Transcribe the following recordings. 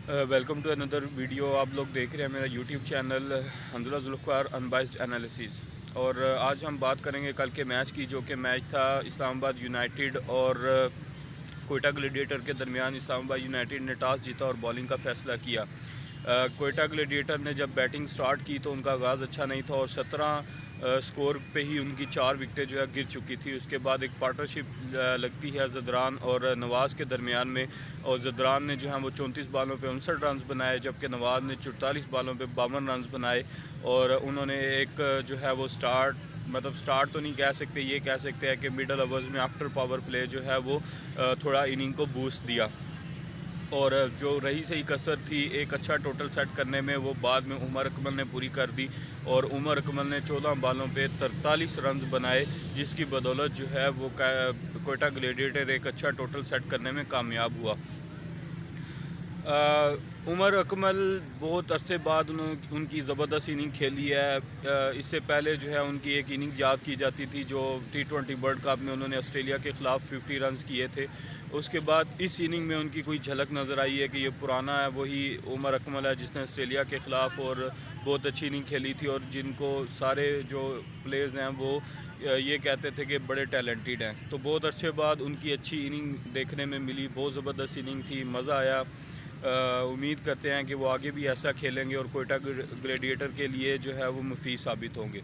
Welcome to another video. آپ لوگ دیکھ رہے ہیں میرا یوٹیوب چینل حمزہ ذوالفقار انبائسڈ انالیسز. اور آج ہم بات کریں گے کل کے میچ کی، جو کہ میچ تھا اسلام آباد یونائٹیڈ اور کوئٹہ گلیڈیٹر کے درمیان. اسلام آباد یونائٹیڈ نے ٹاس جیتا اور بالنگ کا فیصلہ کیا. کوئٹہ گلیڈیٹر نے جب بیٹنگ سٹارٹ کی تو ان کا آغاز اچھا نہیں تھا اور 17 سکور پہ ہی ان کی 4 وکٹیں جو ہے گر چکی تھی. اس کے بعد ایک پارٹنرشپ لگتی ہے زدران اور نواز کے درمیان میں، اور زدران نے جو ہے وہ 34 بالوں پہ 59 رنز بنائے، جبکہ نواز نے 44 بالوں پہ 52 رنز بنائے. اور انہوں نے ایک جو ہے وہ سٹارٹ تو نہیں کہہ سکتے، یہ کہہ سکتے ہیں کہ مڈل اوورز میں آفٹر پاور پلے جو ہے وہ تھوڑا اننگ کو بوسٹ دیا. اور جو رہی صحیح کسر تھی ایک اچھا ٹوٹل سیٹ کرنے میں، وہ بعد میں عمر اکمل نے پوری کر دی. اور عمر اکمل نے 14 بالوں پہ 43 رنز بنائے، جس کی بدولت جو ہے وہ کوئٹہ گلیڈیٹر ایک اچھا ٹوٹل سیٹ کرنے میں کامیاب ہوا. عمر اکمل بہت عرصے بعد ان کی زبردست اننگ کھیلی ہے. اس سے پہلے جو ہے ان کی ایک اننگ یاد کی جاتی تھی جو T20 ورلڈ کپ میں انہوں نے آسٹریلیا کے خلاف 50 رنز کیے تھے. اس کے بعد اس اننگ میں ان کی کوئی جھلک نظر آئی ہے کہ یہ پرانا ہے وہی عمر اکمل ہے جس نے آسٹریلیا کے خلاف اور بہت اچھی اننگ کھیلی تھی، اور جن کو سارے جو پلیئرز ہیں وہ یہ کہتے تھے کہ بڑے ٹیلنٹڈ ہیں. تو بہت عرصے بعد ان کی اچھی اننگ دیکھنے میں ملی، بہت زبردست اننگ تھی، مزہ آیا. امید کرتے ہیں کہ وہ آگے بھی ایسا کھیلیں گے اور کوئٹہ گلیڈیٹر کے لیے جو ہے وہ مفید ثابت ہوں گے.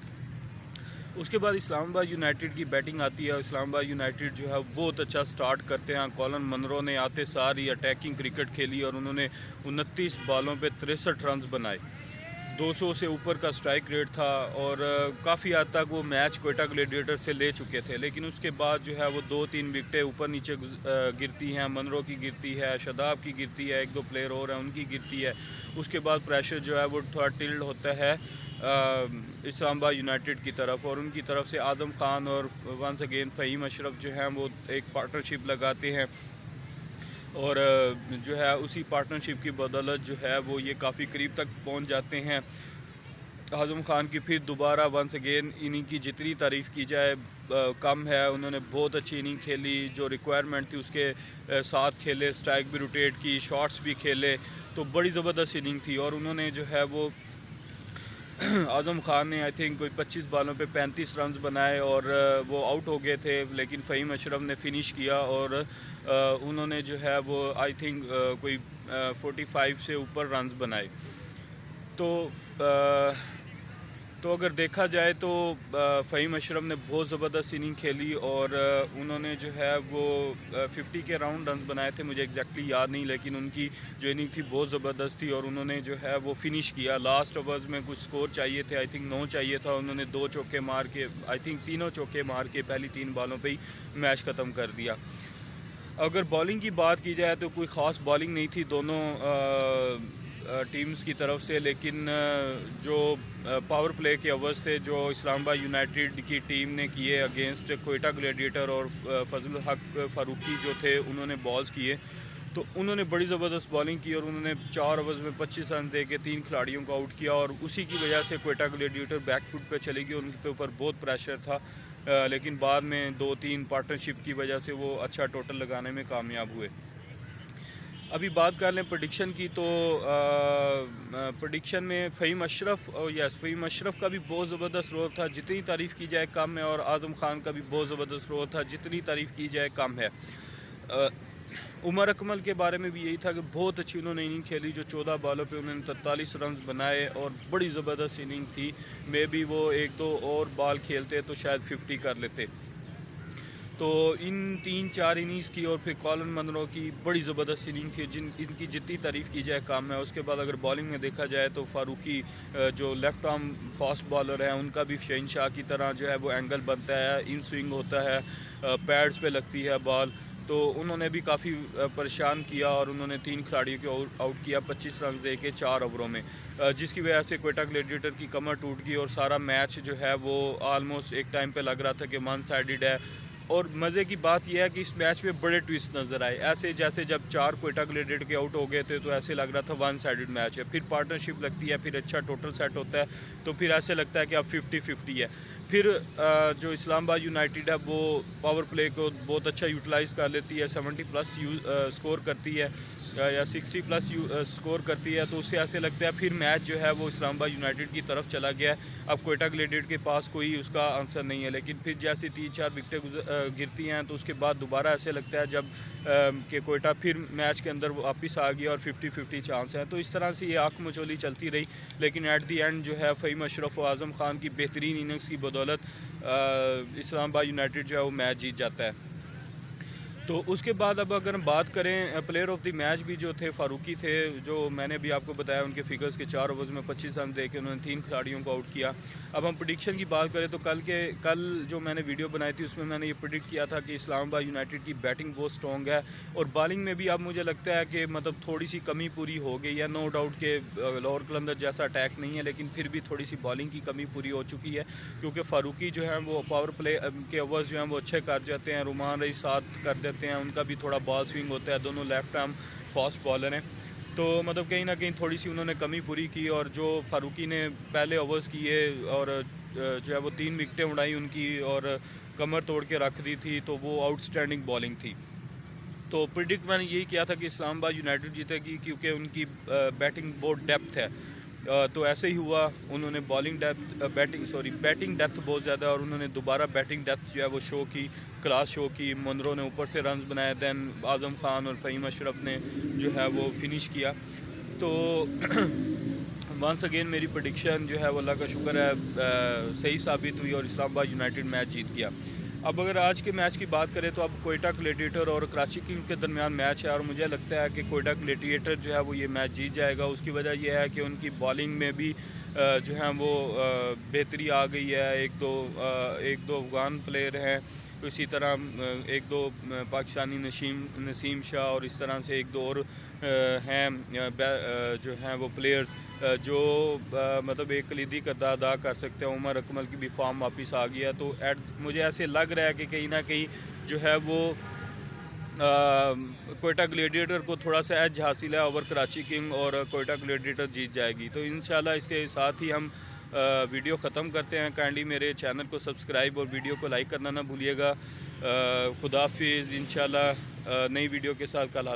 اس کے بعد اسلام آباد یونائٹیڈ کی بیٹنگ آتی ہے. اسلام آباد یونائٹیڈ جو ہے بہت اچھا سٹارٹ کرتے ہیں. کولن منرو نے آتے ساری اٹیکنگ کرکٹ کھیلی اور انہوں نے 29 بالوں پہ 63 رنز بنائے. 200 سے اوپر کا سٹرائک ریٹ تھا اور کافی حد تک وہ میچ کوئٹہ گلیڈیٹر سے لے چکے تھے. لیکن اس کے بعد جو ہے وہ 2-3 وکٹیں اوپر نیچے گرتی ہیں. منرو کی گرتی ہے، شاداب کی گرتی ہے، 1-2 پلیئر اور ہیں ان کی گرتی ہے. اس کے بعد پریشر جو ہے وہ تھوڑا ٹلڈ ہوتا ہے اسلام آباد یونائٹیڈ کی طرف، اور ان کی طرف سے اعظم خان اور ونس اگین فہیم اشرف جو ہیں وہ ایک پارٹنرشپ لگاتے ہیں. اور جو ہے اسی پارٹنرشپ کی بدولت جو ہے وہ یہ کافی قریب تک پہنچ جاتے ہیں. اعظم خان کی پھر دوبارہ ونس اگین اننگ کی جتنی تعریف کی جائے کم ہے. انہوں نے بہت اچھی اننگ کھیلی، جو ریکوائرمنٹ تھی اس کے ساتھ کھیلے، سٹرائک بھی روٹیٹ کی، شاٹس بھی کھیلے، تو بڑی زبردست اننگ تھی. اور انہوں نے جو ہے وہ اعظم خان نے آئی تھنک کوئی 25 بالوں پہ 35 رنز بنائے اور وہ آؤٹ ہو گئے تھے، لیکن فہیم اشرف نے فنش کیا اور انہوں نے جو ہے وہ آئی تھنک کوئی 45 سے اوپر رنز بنائے. تو اگر دیکھا جائے تو فہیم اشرف نے بہت زبردست اننگ کھیلی اور انہوں نے جو ہے وہ 50 کے راؤنڈ رنز بنائے تھے، مجھے ایگزیکٹلی یاد نہیں، لیکن ان کی جو اننگ تھی بہت زبردست تھی اور انہوں نے جو ہے وہ فنش کیا. لاسٹ اوورز میں کچھ سکور چاہیے تھے، آئی تھنک 9 چاہیے تھا، انہوں نے 2 چوکے مار کے آئی تھنک تینوں چوکے مار کے پہلی 3 بالوں پہ ہی میچ ختم کر دیا. اگر بالنگ کی بات کی جائے تو کوئی خاص بالنگ نہیں تھی دونوں ٹیمز کی طرف سے، لیکن جو پاور پلے کے اوورز تھے جو اسلام آباد یونائٹیڈ کی ٹیم نے کیے اگینسٹ کوئٹہ گلیڈیٹر، اور فضل الحق فاروقی جو تھے انہوں نے بالز کیے، تو انہوں نے بڑی زبردست بالنگ کی اور انہوں نے 4 اوورز میں 25 رن دے کے 3 کھلاڑیوں کو آؤٹ کیا. اور اسی کی وجہ سے کوئٹہ گلیڈیٹر بیک فٹ پہ چلی گئی، ان کے اوپر بہت پریشر تھا، لیکن بعد میں 2-3 پارٹنرشپ کی وجہ سے وہ اچھا ٹوٹل لگانے میں کامیاب ہوئے. ابھی بات کر لیں پریڈکشن کی، تو پریڈکشن میں فہیم اشرف کا بھی بہت زبردست رول تھا، جتنی تعریف کی جائے کم ہے، اور اعظم خان کا بھی بہت زبردست رول تھا، جتنی تعریف کی جائے کم ہے. عمر اکمل کے بارے میں بھی یہی تھا کہ بہت اچھی انہوں نے اننگ کھیلی، جو 14 بالوں پہ انہوں نے 43 رنز بنائے اور بڑی زبردست اننگ تھی. مے بی وہ 1-2 اور بال کھیلتے تو شاید 50 کر لیتے. تو ان 3-4 اننگز کی اور پھر کولن منرو کی بڑی زبردست اننگ تھی، ان کی جتنی تعریف کی جائے کم ہے. اس کے بعد اگر بالنگ میں دیکھا جائے تو فاروقی جو لیفٹ آرم فاسٹ بالر ہیں، ان کا بھی شہنشاہ کی طرح جو ہے وہ اینگل بنتا ہے، ان سوئنگ ہوتا ہے، پیڈز پہ لگتی ہے بال، تو انہوں نے بھی کافی پریشان کیا اور انہوں نے 3 کھلاڑیوں کو آؤٹ کیا 25 رنز دے کے 4 اووروں میں، جس کی وجہ سے کوئٹہ گلیڈیٹر کی کمر ٹوٹ گئی اور سارا میچ جو ہے وہ آلموسٹ ایک ٹائم پہ لگ رہا تھا کہ 1 سائیڈڈ ہے. اور مزے کی بات یہ ہے کہ اس میچ میں بڑے ٹویسٹ نظر آئے، ایسے جیسے جب 4 کوئٹہ گلیڈیٹر کے آؤٹ ہو گئے تھے تو ایسے لگ رہا تھا 1 سائیڈڈ میچ ہے، پھر پارٹنرشپ لگتی ہے، پھر اچھا ٹوٹل سیٹ ہوتا ہے تو پھر ایسے لگتا ہے کہ اب 50-50 ہے. پھر جو اسلام آباد یونائٹیڈ ہے وہ پاور پلے کو بہت اچھا یوٹیلائز کر لیتی ہے، 70+ سکور کرتی ہے. یا 60 پلس سکور کرتی ہے تو اس سے ایسے لگتا ہے پھر میچ جو ہے وہ اسلام آباد یونائٹڈ کی طرف چلا گیا ہے. اب کوئٹہ گلیڈیٹ کے پاس کوئی اس کا آنسر نہیں ہے, لیکن پھر جیسے 3-4 وکٹیں گرتی ہیں تو اس کے بعد دوبارہ ایسے لگتا ہے جب کہ کوئٹہ پھر میچ کے اندر واپس آ گیا اور 50-50 چانس ہے. تو اس طرح سے یہ آنکھ مچولی چلتی رہی, لیکن ایٹ دی اینڈ جو ہے فہیم اشرف و اعظم خان کی بہترین اننگز کی بدولت اسلام آباد یونائٹڈ جو ہے وہ میچ جیت جاتا ہے. تو اس کے بعد اب اگر ہم بات کریں پلیئر آف دی میچ بھی جو تھے فاروقی تھے, جو میں نے بھی آپ کو بتایا ان کے فگرز کے 4 اوورز میں 25 رن دے کے انہوں نے 3 کھلاڑیوں کو آؤٹ کیا. اب ہم پریڈکشن کی بات کریں تو کل جو میں نے ویڈیو بنائی تھی اس میں میں نے یہ پریڈکٹ کیا تھا کہ اسلام آباد یونائٹڈ کی بیٹنگ بہت سٹرونگ ہے, اور بالنگ میں بھی اب مجھے لگتا ہے کہ مطلب تھوڑی سی کمی پوری ہو گئی ہے. نو ڈاؤٹ کہ لاہور قلندر جیسا اٹیک نہیں ہے, لیکن پھر بھی تھوڑی سی بالنگ کی کمی پوری ہو چکی ہے, کیونکہ فاروقی جو ہیں وہ پاور پلے کے اوورز جو ہیں وہ اچھے کر جاتے ہیں, رومان رئیس ساتھ کر دیتے ہیں, ان کا بھی تھوڑا بال سوئنگ ہوتا ہے, دونوں لیفٹ آرم فاسٹ بالر ہیں. تو مطلب کہیں نہ کہیں تھوڑی سی انہوں نے کمی پوری کی, اور جو فاروقی نے پہلے اوورز کیے اور جو ہے وہ 3 وکٹیں اڑائی ان کی اور کمر توڑ کے رکھ دی تھی, تو وہ آؤٹ اسٹینڈنگ بالنگ تھی. تو پریڈکٹ میں نے یہی کیا تھا کہ اسلام آباد یونائٹڈ جیتے گی, کیونکہ ان کی بیٹنگ بہت ڈیپتھ ہے. تو ایسے ہی ہوا, انہوں نے بیٹنگ ڈیپتھ بہت زیادہ, اور انہوں نے دوبارہ بیٹنگ ڈیپتھ جو ہے وہ شو کی, کلاس شو کی. منرو نے اوپر سے رنز بنائے, دین اعظم خان اور فہیم اشرف نے جو ہے وہ فنش کیا. تو ونس اگین میری پریڈکشن جو ہے وہ اللہ کا شکر ہے صحیح ثابت ہوئی, اور اسلام آباد یونائٹڈ میچ جیت گیا. اب اگر آج کے میچ کی بات کریں تو اب کوئٹہ گلیڈیٹر اور کراچی کنگ کے درمیان میچ ہے, اور مجھے لگتا ہے کہ کوئٹہ گلیڈیٹر جو ہے وہ یہ میچ جیت جائے گا. اس کی وجہ یہ ہے کہ ان کی بالنگ میں بھی جو ہیں وہ بہتری آ گئی ہے. ایک دو افغان پلیئر ہیں, اسی طرح 1-2 پاکستانی نسیم شاہ, اور اس طرح سے 1-2 اور ہیں جو ہیں وہ پلیئرز جو مطلب ایک کلیدی کردار ادا کر سکتے ہیں. عمر اکمل کی بھی فارم واپس آ گیا, تو مجھے ایسے لگ رہا ہے کہ کہیں نہ کہیں جو ہے وہ کوئٹہ گلیڈیٹر کو تھوڑا سا ایج حاصل ہے اوور کراچی کنگ, اور کوئٹہ گلیڈیٹر جیت جائے گی. تو انشاءاللہ اس کے ساتھ ہی ہم ویڈیو ختم کرتے ہیں. کائنڈلی میرے چینل کو سبسکرائب اور ویڈیو کو لائک کرنا نہ بھولیے گا. خدا حافظ. انشاءاللہ نئی ویڈیو کے ساتھ کل